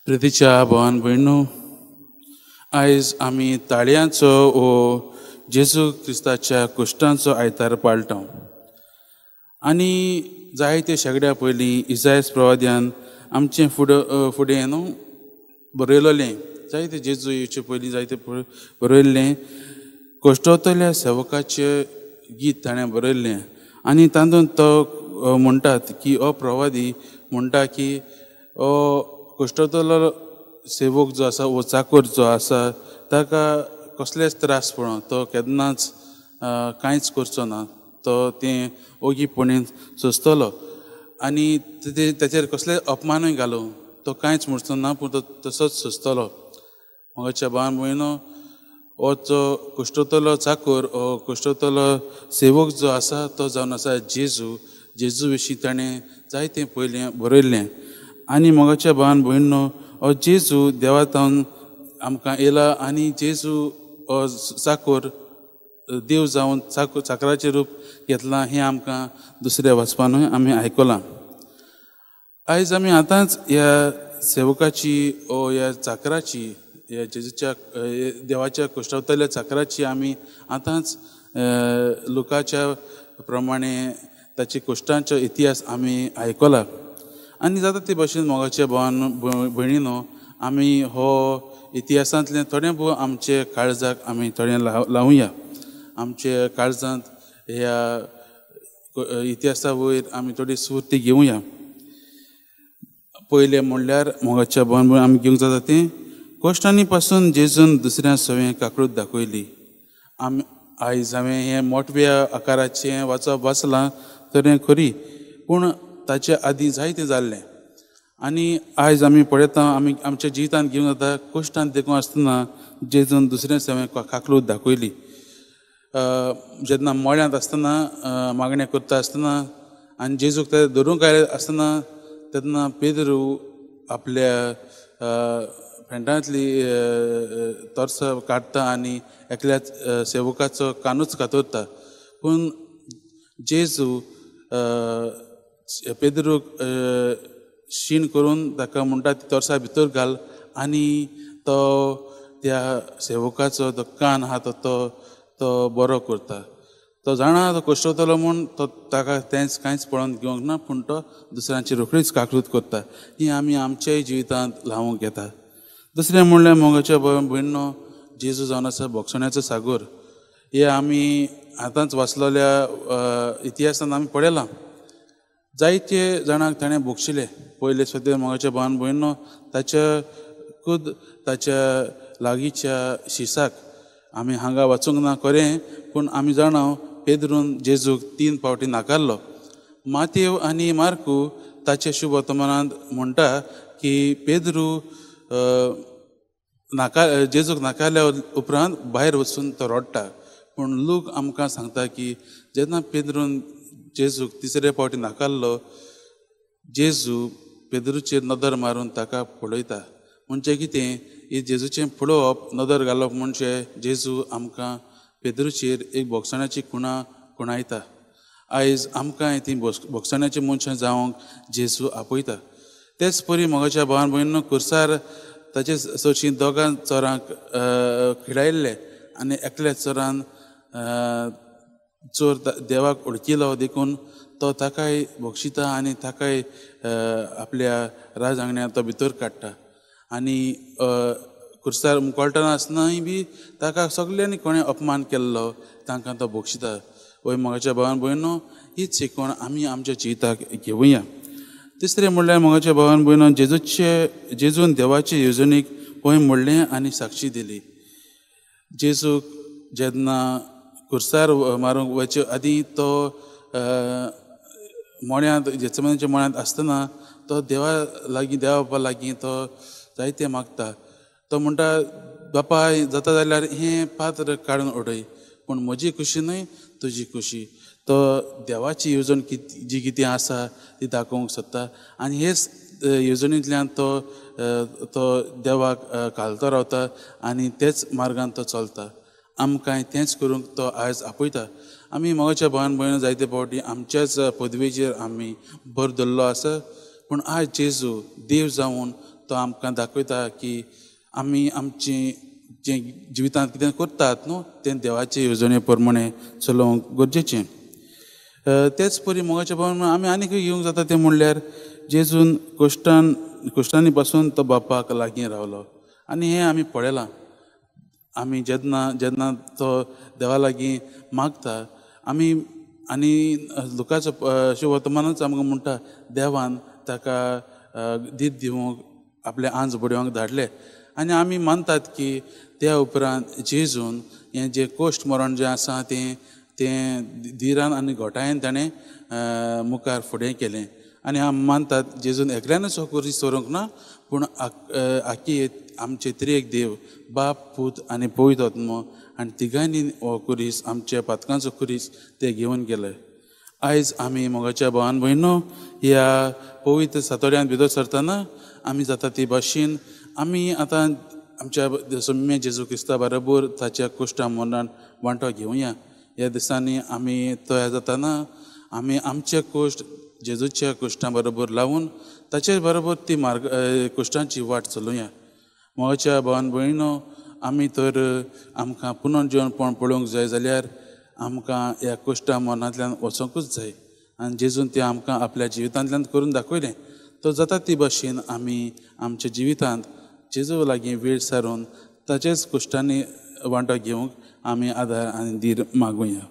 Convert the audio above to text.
प्रितीच्या भावान भयणू, आयज आमी ताळयांचो वो जेजू क्रिस्ताच्या कुश्टांचो आयतार पाळटां. आनी जायते शेगड्या पयलीं इसायास प्रवाद्यान आमचे फुडें बरयलोलें, जायते जेजू येवचे पयलीं जायते बरयल्लें कोश्टोतल्या सेवकाचें गीत ताणें बरयल्लें. आनी तातूंत तो म्हणटात की हो प्रवादी म्हणटा की हो कोश्टोतलो सेवक जो आसा वो चाकर जो आसा ताका कसलेच त्रास पडो, तो केन्नाच कांयच करचो ना, तो तें ओगीपणीन सोंसतलो आनी ताचेर कसलेच अपमानूय घालूं तो कांयच म्हणचो ना, पूण तो तसोच सोंसतलो. म्हाज्या भावान भयणो, हो जो कुश्टोतलो चाकर, हो कुश्टोतलो सेवक जो आसा तो जावन आसा जेजू विशीं ताणें जायतें पयलें बरयल्लें. आनी म्हाज्या भावान भयणो, हो जेजू देवातावन आमकां येयला आनी जेजू हो चाकर देव जावन चाकराचें रूप घेतलां हें आमकां दुसऱ्या वाचपानूय आमी आयकलां. आयज आमी आतांच ह्या सेवकाची ह्या चाकराची, ह्या जेजूच्या देवाच्या कुश्टोतल्या चाकराची आमी आतांच लुकाच्या प्रमाणें ताची कुश्टांचो इतिहास आमी आयकला. आनी जाता ते भाशेन मोगाच्या भावान भयणीनो, आमी हो इतिहासांतलें थोडें भोव आमचे काळजाक आमी थोडें लावुया. आमचे काळजांत ह्या इतिहासा वयर आमी थोडी स्फूर्ती घेवया. पयलें म्हणल्यार मोगाच्या भावान भयण आमी घेवंक जाता तें कोश्टांनी पासून जेजून दुसऱ्या सवें काकूट दाखयली. आयज हांवें हें मोठव्या आकाराचें वाचलां तर खरी, पूण ताचे आदीं जायतें जाल्लें. आनी आयज आमी पळयता आमी आमच्या जिवितांत घेवंक जाता कोश्टांत देखून आसतना जेजून दुसऱ्या सवें काकूट दाखयली. जेन्ना मळ्यांत आसतना मागणें करता आसतना आनी जेजूक ते धरूंक आयले आसतना तेन्ना पेद्रू आपल्या पेंटांतली तोर्सां काडटा आनी एकल्या सेवकाचो कानूच कातरता. पूण जेजू पेद्रूक शीण करून ताका म्हणटा ती तोर्सां भितर घाल आनी तो त्या सेवकाचो जो कान आहा तो बरो करता. तो जाणा तो कोश्टोतलो म्हूण तो ताका तेंच कांयच पळोवन घेवंक ना, पूण तो दुसऱ्यांची रोखडीच काकूट करता. ही आमी आमच्याय जिवितांत लावूंक घेता. दुसरें म्हणल्यार मोगाच्या भयणो, जेजू जावन आसा भोगसण्याचो सागर. हे आमी आतांच वाचलेल्या इतिहासांत आमी पळयलां. जायते जाणांक ताणें भोगशिलें. पयले सुद्दां मोगाच्या भावान भयणो, ताच्या लागींच्या शिसाक आमी हांगा वाचूंक ना खरें, पूण आमी जाणा पेद्रून जेजूक 3 फावटी नाकारलो. मातेव आनी मार्कू ताचे शुभ वर्तमानांत म्हणटा की पेद्रू जेजूक नाकारल्या उपरांत भायर वचून तो रडटा. पूण लूक आमकां सांगता की जेन्ना पेद्रून जेजूक 3रे फावटी नाकारलो, जेजू पेद्रूचेर नदर मारून ताका पळयता. म्हणजे कितें, ही जेजूचें पळोवप, नदर घालप म्हणजे जेजू आमकां पेद्रूचेर एक भोगसण्याची कुणायता. आयज आमकां ती भोगसण्याची मनशां जावंक जेजू आपयता. तेच परी मोगाच्या भावान भयणो, खुर्सार ताचे चडशीं 2 चोरांक खिडायल्ले आनी एकल्या चोरान चोर देवाक वळखिलो देखून तो ताकाय भोगशिता आनी ताकाय आपल्या राज आंगण्यात तो भितर काडटा. आनी खुर्सार मुकोळटना आसतनाय बी ताका सगल्यांनी कोणें अपमान केल्लो तांकां तो भोगशिता. वय मोगाच्या भावान भयणो, हीच शिकवण आमी आमच्या जिविताक घेवया. तिसरें म्हणल्यार मोगाच्या भावान भयणो, जेजून देवाचे येवजणेक पळय म्हणलें आनी साक्षी दिली. जेजूक जेन्ना खुर्सार मारूंक वचे आदीं तो मोण्यांत जेचमानाच्या मोण्यांत आसतना तो देवा बापा लागीं तो जायतें मागता. तो म्हणटा, बापा जाता जाल्यार हें पात्र काडून उडय, पूण म्हजी खुशी न्हय तुजी खुशी. तो देवाची येवजण जी कितें आसा ती दाखोवंक सोदता आनी हेच येवजणेंतल्यान तो देवाक घालतो रावता आनी तेच मार्गान तो चलता. आमकांय तेंच करूंक तो आयज आपयता. आमी मोगाच्या भावान भयणो जायते फावटी आमच्याच पदवेचेर आमी भर दवरलो आसा, पूण आयज जेजू देव जावन तो आमकां दाखयता की आमी आमची जे जिवितांत कितें करतात न्हू तें देवाचे येवजणे प्रमाणे चलोवंक गरजेचें. तेच परी मोगाच्या भावान आमी आनीकय घेवंक जाता तें म्हणल्यार जेजून कुश्टांनी पासून तो बापाक लागीं रावलो आनी हें आमी पळयलां. आमी जेन्ना तो देवा लागीं मागता आमी आनी लुकाचो अशें वर्तमानूच आमकां म्हणटा देवान ताका दीत दिवंक आपले आंज बुडोवंक धाडले. आनी आमी मानतात की त्या उपरांत जेजून हें जें कोश्ट मरण जें आसा तें धिरान आनी घोटायेन ताणें मुखार फुडें केलें. आनी आमी मानतात जेजून एकल्यानूच हो कुरीस व्हरूंक ना पूण आख्खी आमचे त्रियेक देव बाप पूत आनी पवित्र आत्मो आनी तिगांयनी हो कुरीस आमच्या पातकांचो कुरीस ते घेवन गेले. आयज आमी मोगाच्या भावान भयणो ह्या पवित्र सातोड्यान भितर सरतना आमी जाता ती भाशेन आमी आतां आमच्या सोम्य जेजू क्रिस्ता बरोबर ताच्या कुश्टा मरणान वांटो घेवया. ह्या दिसांनी आमी तयार जातना आमी आमचे कुश्ट जेजूच्या कुश्टां बरोबर लावून ताचे बरोबर ती कुश्टांची वाट चलोवया. मोगाच्या भावान भयणो आमी तर आमकां पुनर्जीवनपण पळोवंक जाय जाल्यार आमकां ह्या कुश्टा मरणांतल्यान वचोंकूच जाय आनी जेजून तें आमकां आपल्या जिवितांतल्यान करून दाखयलें. तो जाता ती भाशेन आमी आमच्या जिवितांत जेजू लागीं वेळ सारून ताचेच कुश्टांनी वांटो घेवंक आमी आदार आनी धीर मागुया.